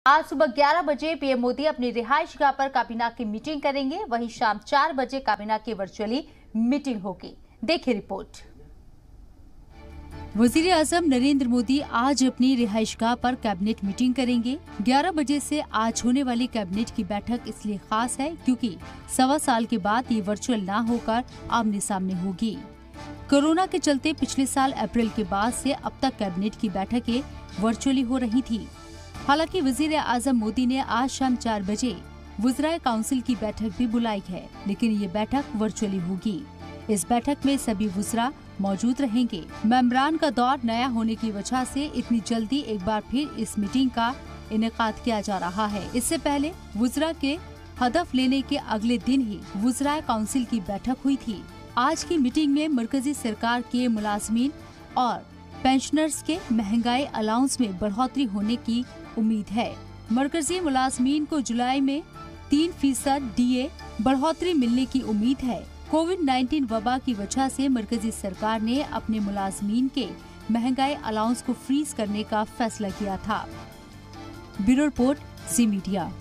आज सुबह 11 बजे पीएम मोदी अपनी रिहाइश गाह पर काबीना की मीटिंग करेंगे। वहीं शाम 4 बजे काबीना की वर्चुअली मीटिंग होगी। देखिए रिपोर्ट। वजीर आजम नरेंद्र मोदी आज अपनी रिहाइश गाह पर कैबिनेट मीटिंग करेंगे। 11 बजे से आज होने वाली कैबिनेट की बैठक इसलिए खास है क्योंकि 1.25 साल के बाद ये वर्चुअल न होकर आमने सामने होगी। कोरोना के चलते पिछले साल अप्रैल के बाद से अब तक कैबिनेट की बैठकें वर्चुअली हो रही थी। हालांकि वजीर आजम मोदी ने आज शाम 4 बजे वुज़राए काउंसिल की बैठक भी बुलाई है, लेकिन ये बैठक वर्चुअली होगी। इस बैठक में सभी वुज़रा मौजूद रहेंगे। मेंबरान का दौर नया होने की वजह से इतनी जल्दी एक बार फिर इस मीटिंग का इनेकाद किया जा रहा है। इससे पहले वुज़रा के हदफ लेने के अगले दिन ही वुज़राए काउंसिल की बैठक हुई थी। आज की मीटिंग में मरकजी सरकार के मुलाजमीन और पेंशनर्स के महंगाई अलाउंस में बढ़ोतरी होने की उम्मीद है। मरकजी मुलाजमीन को जुलाई में 3% DA बढ़ोतरी मिलने की उम्मीद है। कोविड-19 वबा की वजह से मरकजी सरकार ने अपने मुलाजमीन के महंगाई अलाउंस को फ्रीज करने का फैसला किया था। ब्यूरो रिपोर्ट, ज़ी मीडिया।